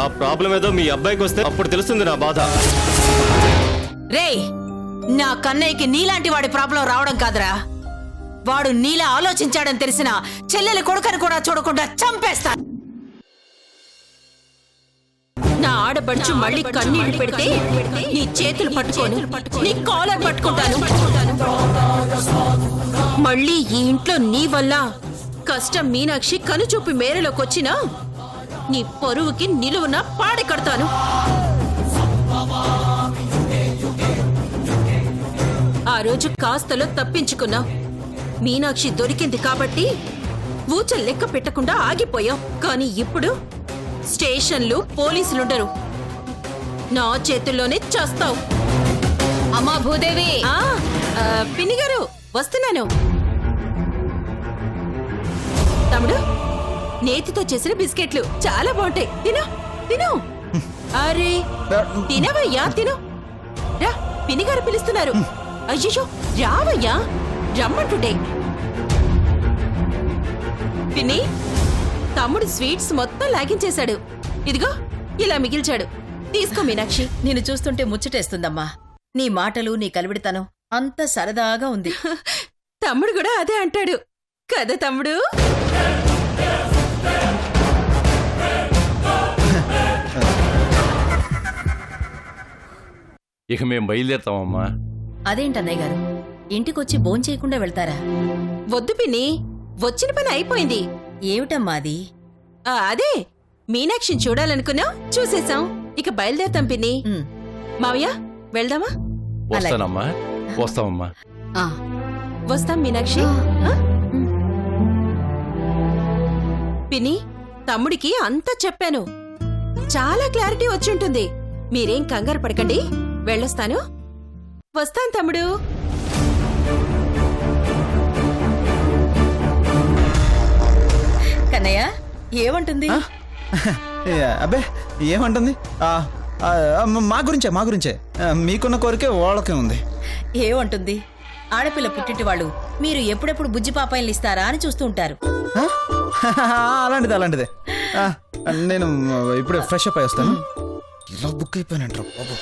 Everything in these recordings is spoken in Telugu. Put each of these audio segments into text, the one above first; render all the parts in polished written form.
ఆ ప్రాబ్లం ఏదో మీ అబ్బాయికి వస్తే అప్పుడు తెలుస్తుంది నా బాధ. రేయ్, నా కన్నయ్యకి నీలాంటి వాడి ప్రాబ్లం రావడం కాదురా, వాడు నీలా ఆలోచించాడని తెలిసిన చెల్లెలి కొడుకని కూడా చూడకుండా చంపేస్తా. నా ఆడపడుచు మళ్ళీ కన్నీళ్లు పెడితే నీ చేతులు పట్టుకోను, నీ కాలర్ పట్టుకుంటాను. మళ్ళీ ఈ ఇంట్లో నీ వల్ల కష్టం మీనాక్షి కనుచూపి మేరలోకి వచ్చినా నీ పరువుకి నిలువున పాడి కడతాను. ఆ రోజు కాస్తలో తప్పించుకున్నా, మీనాక్షి దొరికింది కాబట్టి ఊచ లెక్క పెట్టకుండా ఆగిపోయావు. కానీ ఇప్పుడు స్టేషన్లు పోలీసులుండరు, నా చేతుల్లోనే చేస్తావు. అమ్మా భూదేవి, పిన్ని గారు వస్తున్నాను. తమ్ముడు, నేతితో చేసిన బిస్కెట్లు చాలా బాగుంటాయి, తిను తిను. అరే తినవయ్యా, తిను. రా, పిన్ని గారు పిలుస్తున్నారు. అయ్యో రావయ్యా, రమ్మంటుండే. పిన్ని, తమ్ముడు స్వీట్స్ మొత్తం లాగించేశాడు. ఇదిగో ఇలా మిగిల్చాడు, తీసుకో మీనాక్షి. నిన్ను చూస్తుంటే ముచ్చటేస్తుందమ్మా. నీ మాటలు, నీ కలివిడితనం అంత సరదాగా ఉంది. తమ్ముడు కూడా అదే అంటాడు కదా తమ్ముడు. ఇక మేం బయలుదేరుతామమ్మా. అదేంటన్నయ్య గారు, ఇంటికొచ్చి భోంచేయకుండా వెళ్తారా? వద్దు పిన్ని, వచ్చిన పని అయిపోయింది. ఏమిటమ్మా అది? అదే మీనాక్షిని చూడాలనుకున్నాం, చూసేశాం. ఇక బయలుదేరుతాం పిన్ని. మావయ్య వెళ్దామా? వస్తానమ్మా, వస్తామమ్మా. వస్తాం మీనాక్షి. పిన్ని, తమ్ముడికి అంతా చెప్పాను, చాలా క్లారిటీ వచ్చుంటుంది. మీరేం కంగారు పడకండి, వెళ్ళొస్తాను. వస్తాను తమ్ముడు. కన్నయ్య ఏమంటుంది? అబ్బే ఏమంటుంది, మా గురించే మీకున్న కోరికే వాళ్ళకే ఉంది. ఏమంటుంది? ఆడపిల్ల పుట్టింటి వాళ్ళు మీరు ఎప్పుడెప్పుడు బుజ్జి పాపాయిలు ఇస్తారా అని చూస్తూ ఉంటారు. అలాంటిదే. నేను ఇప్పుడు ఫ్రెష్ అప్ అయి వస్తాను. ఇలా బుక్ అయిపోయానంటారు బాబు.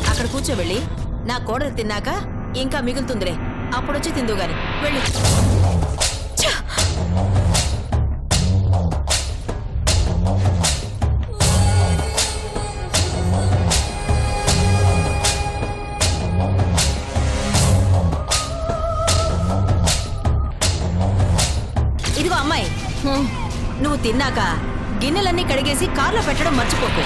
అక్కడ కూర్చోబెళ్ళి నా కోడలు తిన్నాక ఇంకా మిగులుతుందిలే, అప్పుడొచ్చి తిందు గాని. వెళ్ళి ఇదిగో అమ్మాయి, నువ్వు తిన్నాక గిన్నెలన్నీ కడిగేసి కార్లో పెట్టడం మర్చిపోకు.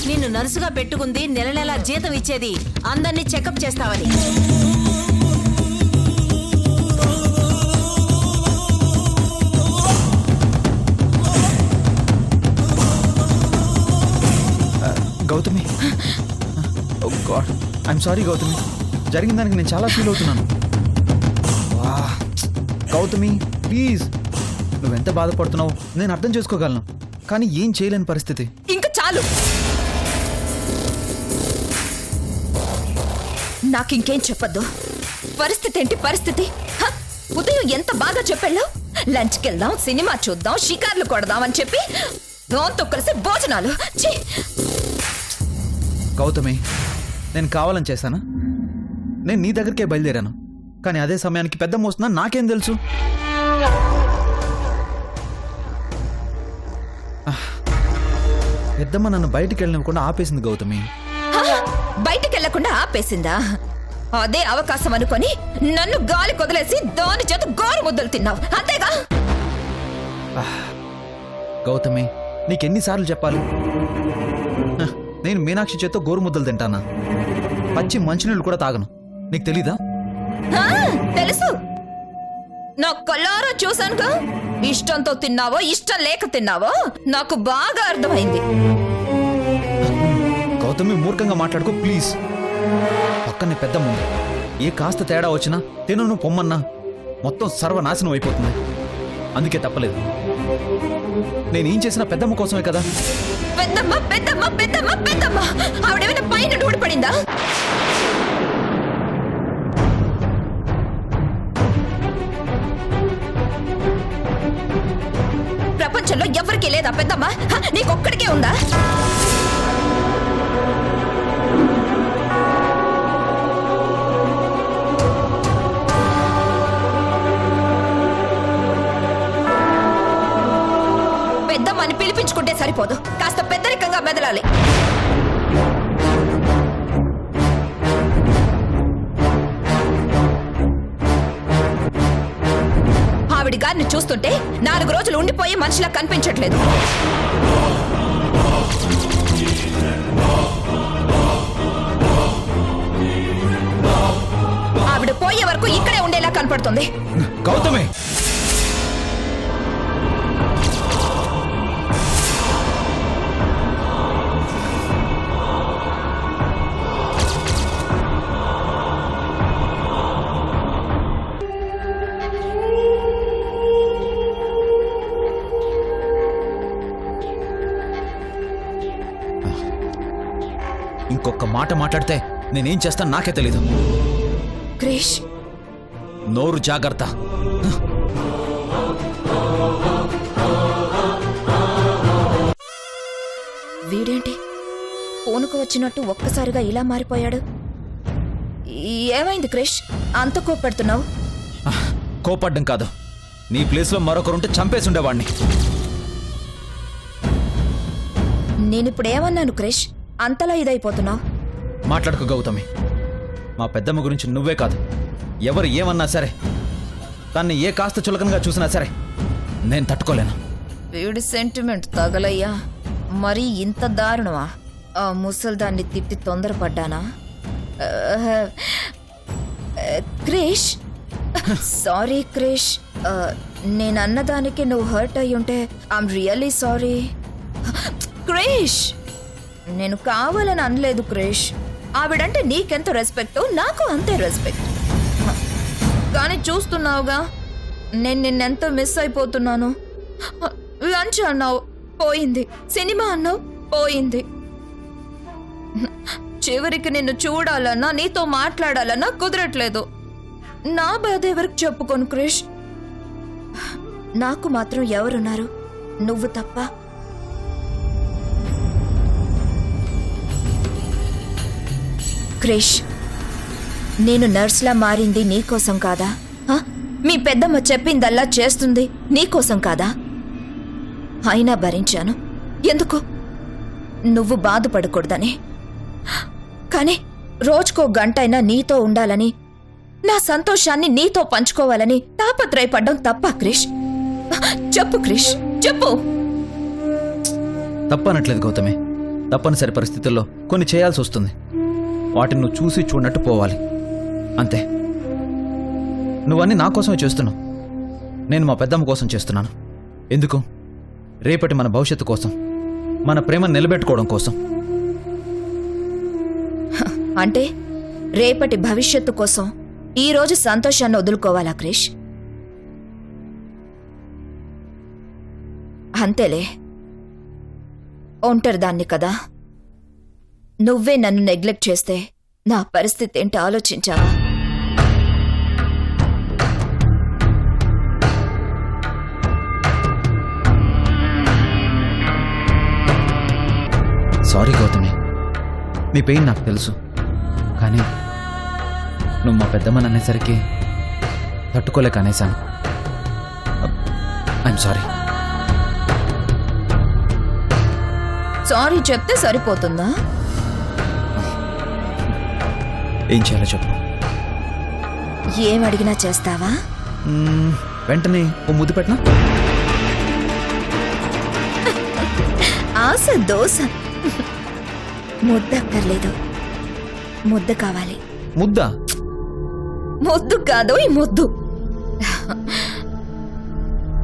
నిన్ను నర్సుగా పెట్టుకుంది నెల నెలా జీతం ఇచ్చేది అందరినీ చెకప్ చేస్తావని. గౌతమి, ఓ గాడ్, ఐఎమ్ సారీ గౌతమి. జరిగిన దానికి నేను చాలా ఫీల్ అవుతున్నాను. గౌతమి ప్లీజ్, నువ్వెంత బాధపడుతున్నావు నేను అర్థం చేసుకోగలను, కానీ ఏం చేయలేని పరిస్థితి. ఇంకా చాలు, నాకింకేం చెప్పొద్దు. పరిస్థితి ఏంటి పరిస్థితి? ఉదయం ఎంత బాగా చెప్పాళ్ళు, లంచ్కి వెళ్దాం, సినిమా చూద్దాం, షికార్లు కొడదాం అని చెప్పి దాంతో కలిసి భోజనాలు. గౌతమి, నేను కావాలని చేశానా? నేను నీ దగ్గరికే బయలుదేరాను, కానీ అదే సమయానికి పెద్ద మోస్తున్నా నాకేం తెలుసు? పెద్దమ్మ నన్ను బయటికి వెళ్ళనివ్వకుండా ఆపేసింది గౌతమి. బయటికి వెళ్లకుండా ఆపేసిందా? అదే అవకాశం అనుకొని నన్ను గాలి కొదిలేసి దాని చేత గోరు ముద్దలు తిన్నావు, అంతేగా? గౌతమి, నీకెన్నిసార్లు చెప్పాలి? నేను మీనాక్షి చేత్తో గోరు ముద్దలు తింటానా? పచ్చి మంచినీళ్ళు కూడా తాగను, నీకు తెలీదా? తెలుసు, నా కళ్ళారా చూశానుగా. ఇష్టంతో తిన్నావో ఇష్టం లేక తిన్నావో నాకు బాగా అర్థమైంది. గౌతమి, మూర్ఖంగా మాట్లాడుకో ప్లీజ్. పక్కనే పెద్దమ్మ ఉంది, ఏ కాస్త తేడా వచ్చినా తినను పొమ్మన్నా మొత్తం సర్వనాశనం అయిపోతుంది. అందుకే తప్పలేదు. నేనేం చేసినా పెద్దమ్మ కోసమే కదా. పెద్దమ్మ పెద్దమ్మ పెద్దమ్మ పెద్దమ్మ ఆవిడేమైనా పైన ఊడిపడిందా? ప్రపంచంలో ఎవరికీ లేదా పెద్దమ్మ? నీకొక్కడికే ఉందా? పెద్దమ్మని పిలిపించుకుంటే సరిపోదు, కాస్త పెద్దరికంగా మెదలాలి. ఆవిడ గారిని చూస్తుంటే 4 రోజులు ఉండిపోయే మనిషిలా కనిపించట్లేదు. ఆవిడ పోయే వరకు ఇక్కడే ఉండేలా కనపడుతుంది. గౌతమి, ఇంకొక మాట మాట్లాడితే నేనేం చేస్తాను నాకే తెలీదు. క్రిష్, నోరు జాగ్రత్త. వీడేంటి పూనుకు వచ్చినట్టు ఒక్కసారిగా ఇలా మారిపోయాడు? ఏమైంది క్రిష్, అంత కోప్పడుతున్నావు? కోపడ్డం కాదు, నీ ప్లేస్లో మరొకరుంటే చంపేసి ఉండేవాడిని. నేనిప్పుడు ఏమన్నాను క్రిష్, అంతలా ఇదైపోతున్నావు? మాట్లాడుకో గౌతమి. మా పెద్దమ్మ గురించి నువ్వే కాదు, ఎవరు ఏమన్నా సరే, తన్ని ఏ కాస్త చులకనగా చూసినా సరే నేను తట్టుకోలేను. వీడి సెంటిమెంట్ తగలయ్యా, మరీ ఇంత దారుణమా? ఆ ముసల్దాన్ని తిట్టి తొందరపడ్డానా? క్రిష్, సారీ క్రిష్, నేను అన్నదానికి నువ్వు హర్ట్ అయ్యి ఉంటే ఐఎమ్ రియల్లీ సారీ. క్రిష్, నేను కావాలని అనలేదు క్రిష్. ఆవిడంటే నీకెంత రెస్పెక్టో నాకు అంతే రెస్పెక్ట్. కానీ చూస్తున్నావుగా నేను నిన్నెంత మిస్ అయిపోతున్నాను. లంచ్ అన్నావు పోయింది, సినిమా అన్నావు పోయింది, చివరికి నిన్ను చూడాలన్నా నీతో మాట్లాడాలన్నా కుదరట్లేదు. నా బాధ ఎవరికి చెప్పుకోను క్రిష్. నాకు మాత్రం ఎవరున్నారు? నువ్వు తప్ప. క్రిష్, నేను నర్స్లా మారింది నీకోసం కాదా? మీ పెద్దమ్మ చెప్పిందల్లా చేస్తుంది నీకోసం కాదా? అయినా భరించాను. ఎందుకు? నువ్వు బాధపడకూడదని. కానీ రోజుకో గంటైనా నీతో ఉండాలని, నా సంతోషాన్ని నీతో పంచుకోవాలని తాపత్రయపడ్డం తప్ప క్రిష్? చెప్పు క్రిష్, చెప్పు. తప్పనట్లేదు గౌతమి, తప్పనిసరి పరిస్థితుల్లో కొన్ని చేయాల్సి వస్తుంది. వాటిని నువ్వు చూసి చూడనట్టు పోవాలి అంతే. నువ్వన్నీ నా కోసమే చేస్తున్నావు, నేను మా పెద్దమ్మ కోసం చేస్తున్నాను. ఎందుకు? రేపటి మన భవిష్యత్తు కోసం, మన ప్రేమను నిలబెట్టుకోవడం కోసం. అంటే రేపటి భవిష్యత్తు కోసం ఈ రోజు సంతోషాన్ని వదులుకోవాలా క్రిష్? అంతేలే, ఒంటరిదాన్ని కదా. నువ్వే నన్ను నెగ్లెక్ట్ చేస్తే నా పరిస్థితి ఏంటి ఆలోచించావా? సారీ గౌతమి, నీ పెయిన్ నాకు తెలుసు. కానీ నువ్వు మా పెద్దమ్మని అనేసరికి తట్టుకోలేక అనేశాను. I'm sorry. సారీ చెప్తే సరిపోతుందా? ఏం చేయాలో చెప్పు. ఏం అడిగినా చేస్తావా? వెంటనే ఓ ముద్దు పెట్టనా? ఆశ దోశ. ముద్దక్కర్లేదు, ముద్ద కావాలి. ముద్ద? ముద్దు కాదు ఈ ముద్దు.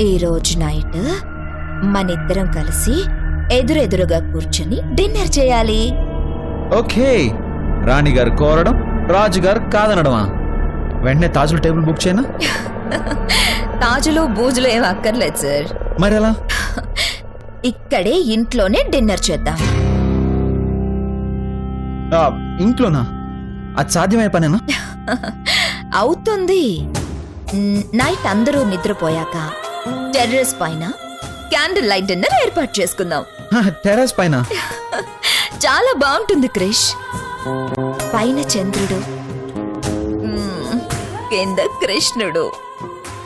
ఈ రోజు నైట్ మనిద్దరం కలిసి ఎదురెదురుగా కూర్చొని డిన్నర్ చేయాలి. ఓకే. రాణిగారు కోరడం, రాజుగారు కాదనడమా? వెంటనే తాజుల టేబుల్ బుక్ చేయనా? తాజులు బూజులు ఏం అక్కర్లేదు సార్. మరి ఎలా? ఇక్కడే ఇంట్లోనే డిన్నర్ చేద్దాం. ఇంట్లోనా? అది సాధ్యమయ్యే పనేనా? అవుతుంది. నైట్ అందరూ నిద్రపోయాక టెర్రస్ పైన క్యాండిల్ లైట్ డిన్నర్ ఏర్పాటు చేసుకుందాం. టెర్రస్ పైన? చాలా బాగుంటుంది క్రిష్. పైన చంద్రుడు, కింద కృష్ణుడు,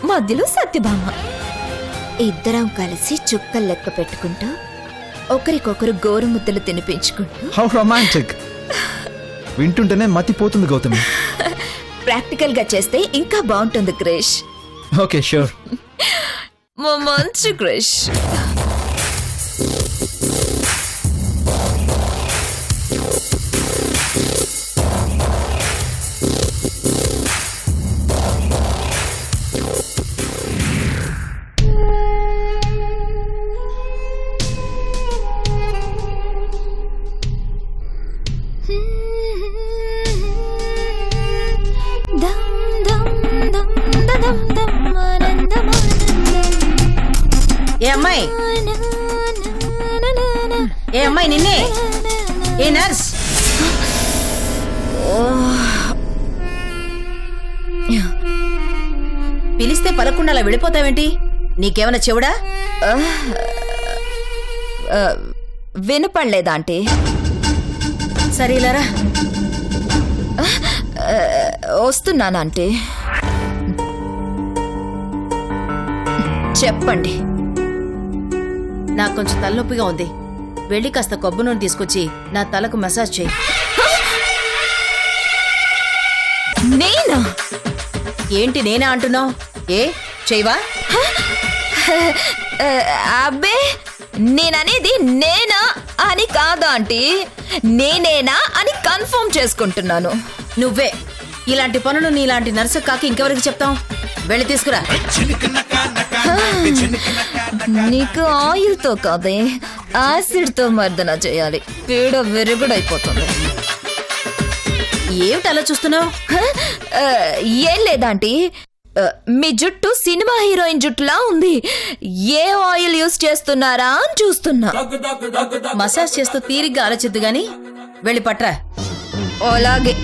మధ్యలో సత్యభామ. ఇద్దరం కలిసి చుక్కలు లెక్క పెట్టుకుంటూ ఒకరికొకరు గోరుముద్దలు తినిపించుకుంటూ. How romantic. వింటుంటేనే మతిపోతుంది గౌతమి. ప్రాక్టికల్ గా చేస్తే ఇంకా బాగుంటుంది క్రిష్. Okay, sure. మంచి క్రిష్. ఏ అమ్మాయి, ఏ అమ్మాయి నిన్నే. ఏ నర్స్, పిలిస్తే పలకుండా అలా వెళ్ళిపోతావేంటి? నీకేమైనా చెవుడా? వినపడలేదా ఆంటీ? సరేలారా. వస్తున్నాను ఆంటీ. చెప్పండి. నాకు కొంచెం తలనొప్పిగా ఉంది. వెళ్ళి కాస్త కొబ్బరి నూనె తీసుకొచ్చి నా తలకు మసాజ్ చేయి. నేనా? ఏంటి నేనా అంటున్నావు? ఏ చేయవా? అబ్బే, నేననేది నేనా అని కాదా ఆంటీ, నేనేనా అని కన్ఫర్మ్ చేసుకుంటున్నాను. నువ్వే. ఇలాంటి పనులు నీలాంటి నర్సు కాకి ఇంకెవరికి చెప్తాం? వెళ్ళి తీసుకురా. నీకు ఆయిల్ తో కాదే, యాసిడ్ తో మర్దన చేయాలి. పీడ విరుగుడైపోతుంది. ఏమిటి అలా చూస్తున్నావు? ఏం లేదాంటీ, మీ జుట్టు సినిమా హీరోయిన్ జుట్టులా ఉంది. ఏ ఆయిల్ యూస్ చేస్తున్నారా అని చూస్తున్నా. మసాజ్ చేస్తూ తీరిగ్గా ఆలోచిద్దు గాని వెళ్ళి పట్రా. అలాగే.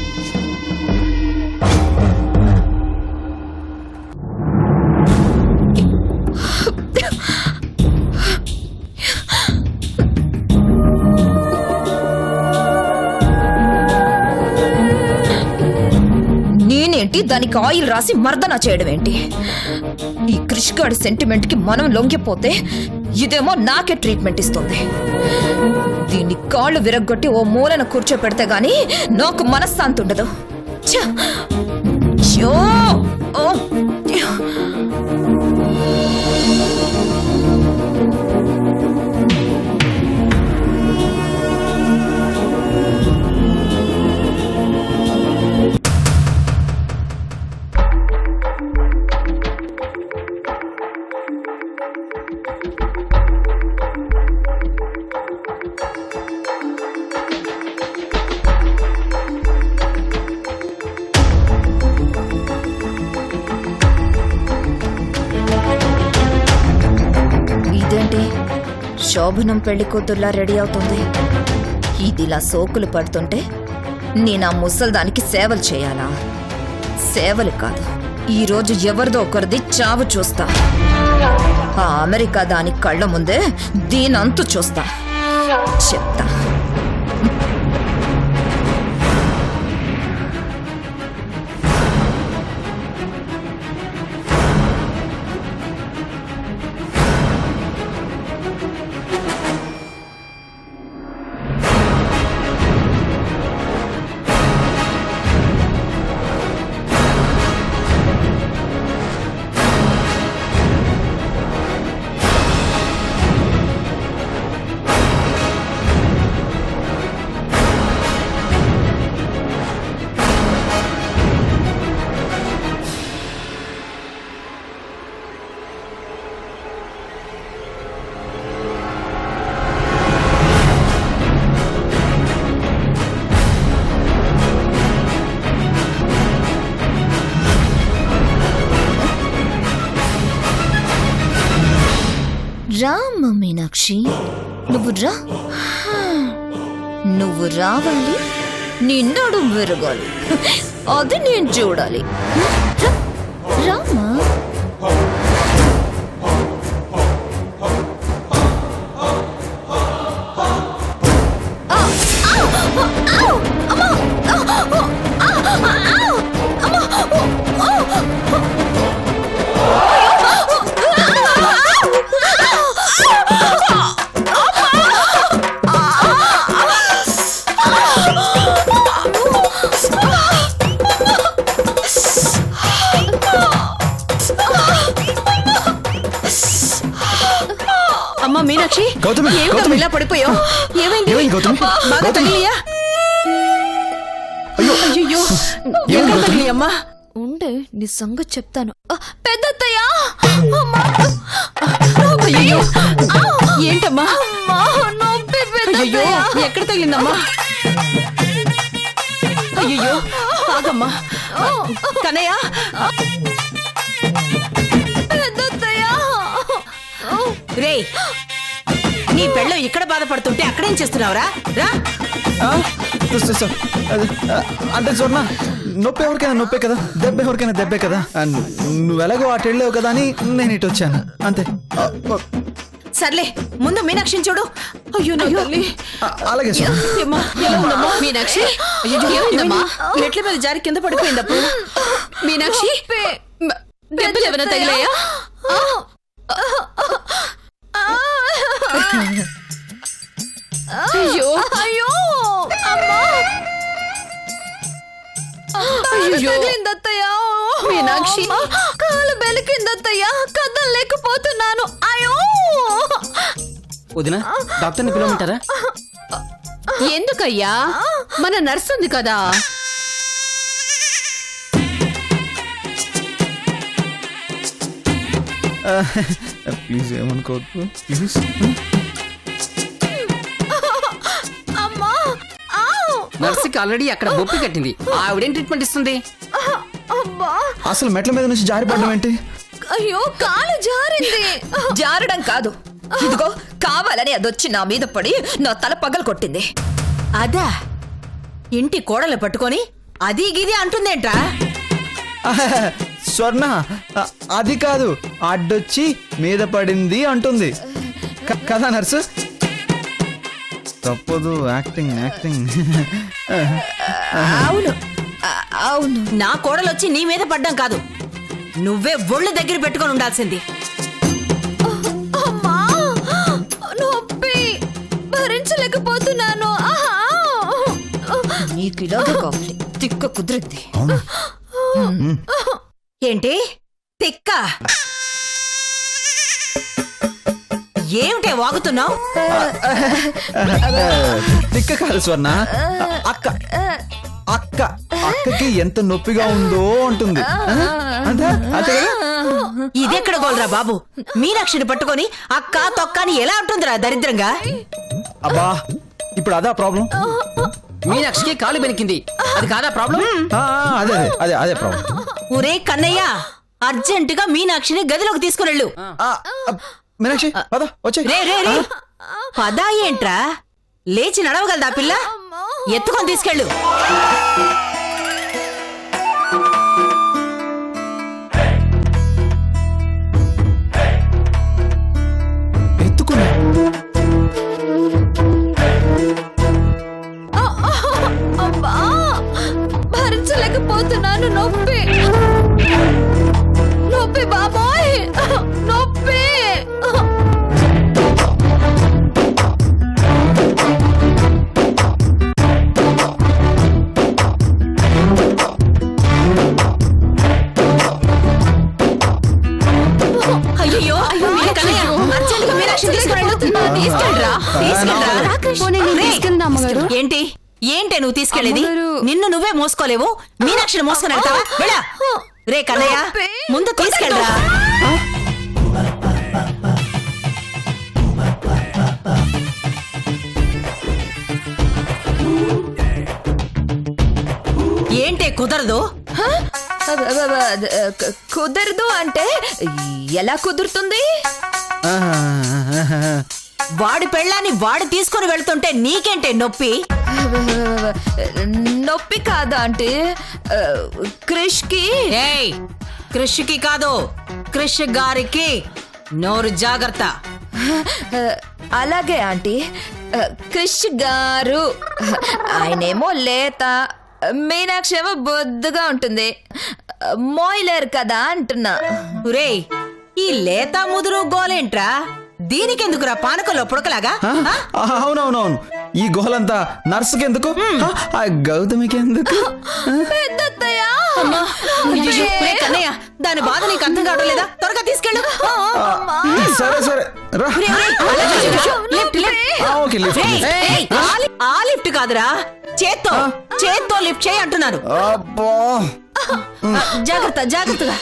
నేనేంటి దానికి ఆయిల్ రాసి మర్దన చేయడం ఏంటి? ఈ క్రిష్గాడి సెంటిమెంట్ కి మనం లొంగిపోతే ఇదేమో నాకే ట్రీట్మెంట్ ఇస్తుంది. దీన్ని కాళ్ళు విరగ్గొట్టి ఓ మూలన కూర్చోపెడితే గాని నాకు మనశ్శాంతి ఉండదు. ఛ! అయ్యో! ఓ! శోభనం పెళ్లి కూతుర్లా రెడీ అవుతుంది. ఇదిలా సోకులు పడుతుంటే నేను ఆ ముసల్దానికి సేవలు చేయాలా? సేవలు కాదు, ఈరోజు ఎవరిదో ఒకరిది చావు చూస్తా. ఆ అమెరికా దాని కళ్ళ ముందే దీనంతు చూస్తా. చెప్తా. రామ్మ మీనాక్షి, నువ్వు రా. నువ్వు రావాలి, నీ నడుం విరగాలి, అది నేను చూడాలి. రామా. అమ్మా మీనాక్షి, గౌతమి, ఏమిటో గౌతమి. ఇలా పడిపోయావు? ఏమైంది? ఏమైంది గౌతమి? బాగా గౌతమి. తగిలియా? అయ్యో అయ్యో, ఏమైంది ఎక్కడ గౌతమి? తగిలి అమ్మా? ఉండే, నీ సంగతి చెప్తాను. పెద్దత్తయ్య, అయ్యో, ఏంటమ్మా? నొప్పి అయ్యో, ఎక్కడ తగిలిందమ్మా? అయ్యో, ఆగమ్మా. కన్నయ్య, పెద్దత్తయ్య. రే, నీ పెళ్ళం ఇక్కడ బాధపడుతుంటే అక్కడేం చేస్తున్నావురా? రా. అంటే స్వర్ణ, నొప్పి ఎవరికైనా నొప్పే కదా, దెబ్బ ఎవరికైనా దెబ్బే కదా. నువ్వు ఎలాగో అటు వెళ్ళావు కదా అని నేను ఇటు వచ్చాను అంతే. సర్లే, ముందు మీనాక్షిని చూడు. అయ్యో నా తల్లి. అలాగే స్వర్ణ. ఏమ్మా, ఎలా ఉందమ్మా? మీనాక్షి, ఏమైందమ్మా? మెట్ల మీద జారి కింద పడిపోయిందప్పుడు. మీనాక్షి, దెబ్బలు ఏమైనా తగిలాయా? అయ్యో, అయ్యో, అమ్మా. అయ్యో. తగిలిందత్తయ్య. మీనాక్షి. కాలు బెలికిందత్తయ్య, కదలలేకపోతున్నాను. అయ్యో. వదినా, డాక్టర్ని పిలవమంటారా? ఎందుకయ్యా? మన నర్సు ఉంది కదా. ప్లీజ్ ఏమనుకోవద్దు ప్లీజ్. అమ్మా. నర్సుకి ఆల్రెడీ అక్కడ బొప్పి కట్టింది. ఆవిడేం ట్రీట్మెంట్ ఇస్తుంది? అబ్బా. అసలు మెట్ల మీద నుంచి జారిపడడం ఏంటి? అయ్యో, కాలు జారింది. జారడం కాదు, ఇదిగో కావాలని అదొచ్చి నా మీద పడి నా తల పగలు కొట్టింది. అదా, ఇంటి కోడలు పట్టుకొని అది గిది అంటుందేంట్రా? స్వర్ణ, అది కాదు, అడ్డొచ్చి మీద పడింది అంటుంది కదా నర్సు. తప్పదు, యాక్టింగ్ యాక్టింగ్. అవును, అవును. నా కోడలొచ్చి నీ మీద పడ్డం కాదు, నువ్వే ఒళ్ళు దగ్గర పెట్టుకొని ఉండాల్సింది. అమ్మా, నొప్పి భరించలేకపోతున్నాను. నీకు ఇలాగే కావాలి, తిక్క కుదిరింది. అవును. ఏంటి తిక్క? ఏమిటే వాగుతున్నావు? తిక్క కాదు స్వర్ణ, అక్క అక్క అక్కకి ఎంత నొప్పిగా ఉందో అంటుంది. అంతే అంతే కదా? ఇదెక్కడ గోల్రా బాబు? మీనాక్షిని పట్టుకొని అక్క తొక్క అని ఎలా అంటుందిరా దరిద్రంగా? అబ్బా, ఇప్పుడు అదా ప్రాబ్లం. మీనాక్షికి కాలు బెనికింది, అది కాదా ప్రాబ్లం? అదే అదే అదే ప్రాబ్లం. ఒరే కన్నయ్య, అర్జెంటుగా మీనాక్షిని గదిలోకి తీసుకునెళ్ళు. మీనాక్షి పద వచ్చే. రే రే రే, పదా ఏంట్రా? లేచి నడవగలదా పిల్ల? ఎత్తుకొని తీసుకెళ్ళు. ఎత్తుకున్నా. అబ్బా, భరించలేకపోతున్నాను. నొప్పి నొప్పి బాబోయ్, నొప్పి. అయ్యో కన్నయ్య, అర్జెంటుగా మీనాక్షిని తీసుకురండి. తీసుకెళ్ళరా, తీసుకెళ్ళరా. ఏంటి ఏంటే నువ్వు తీసుకెళ్ళేది? నిన్ను నువ్వే మోసుకోలేవు, మీనాక్షిని మోసుకొని వెళ్తావా? వెళ్ళా. రే కన్నయ్య, ముందు తీసుకెళ్ళరా. ఏంటే కుదరదు? కుదరదు అంటే ఎలా కుదురుతుంది? వాడి పెళ్ళాన్ని వాడు తీసుకుని వెళ్తుంటే నీకేంటే నొప్పి? నొప్పి కాదా అంటే క్రిష్కి ఏయ్, కృషికి కాదు, కృష్ గారికి. నోరు జాగ్రత్త. అలాగే ఆంటీ. క్రిష్ గారు ఆయనేమో లేత, మీనాక్షి ఏమో బొద్దుగా ఉంటుంది. మోయిలేరు కదా అంటున్నా. ఒరేయ్, ఈ లేత ముదురు గోలేంట్రా? దీనికెందుకురా పానకంలో పుడకలాగా? అవునవునవును, ఈ గోలంతా నర్సుకెందుకు, ఆ గౌతమికి ఎందుకు? పెద్దత్తయ్య, ఒరేయ్ కన్నయ్య, దాని బాధ నీకు అర్థం కావడం లేదా? త్వరగా తీసుకెళ్ళు. సరే సరే రా. ఒరేయ్, ఒరేయ్, అలా చూడు. Lift, lift. ఓకే లిఫ్ట్ ఏయ్, ఏయ్, ఆ లిఫ్ట్ కాదురా, చేత్తో లిఫ్ట్ చేయి అంటున్నాను. అబ్బో. జాగ్రత్త, జాగ్రత్తగా.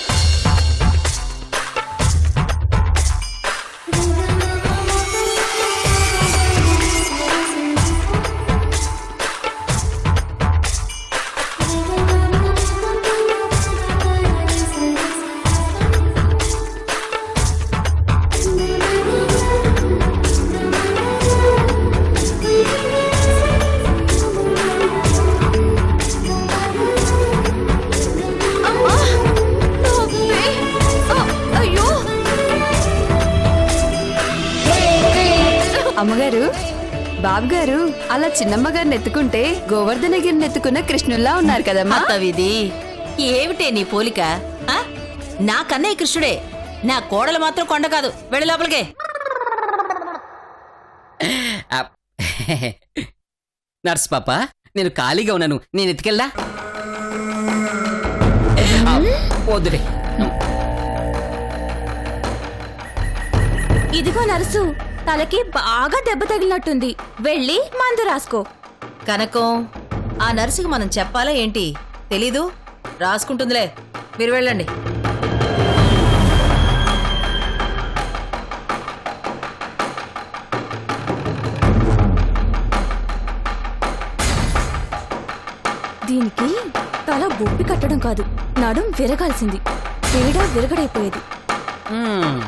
అయ్యో అమ్మగారు, బాబుగారు అలా చిన్నమ్మగారిని ఎత్తుకుంటే గోవర్ధనగిరిని ఎత్తుకున్న కృష్ణుల్లా ఉన్నారు కదమ్మా. అత్తవిది ఏమిటే నీ పోలిక? ఆ? నా కన్నయ్య కృష్ణుడే, నా కోడలు మాత్రం కొండ కాదు. వెళ్ళి లోపలికే. నర్స్ పాప, నేను ఖాళీగా ఉన్నాను, నేను ఎత్తుకెళ్ళా. వద్దులే. ఇదిగో నర్సు, తలకి బాగా దెబ్బ తగిలినట్టుంది, వెళ్ళి మందు రాసుకో. కనకం, ఆ నర్సుకి మనం చెప్పాలా ఏంటి? తెలీదు, రాసుకుంటుందిలే. మీరు వెళ్ళండి. దీనికి తల బొప్పి కట్టడం కాదు, నడుం విరగాల్సింది. తేడా విరగడైపోయేది. మ్మ్.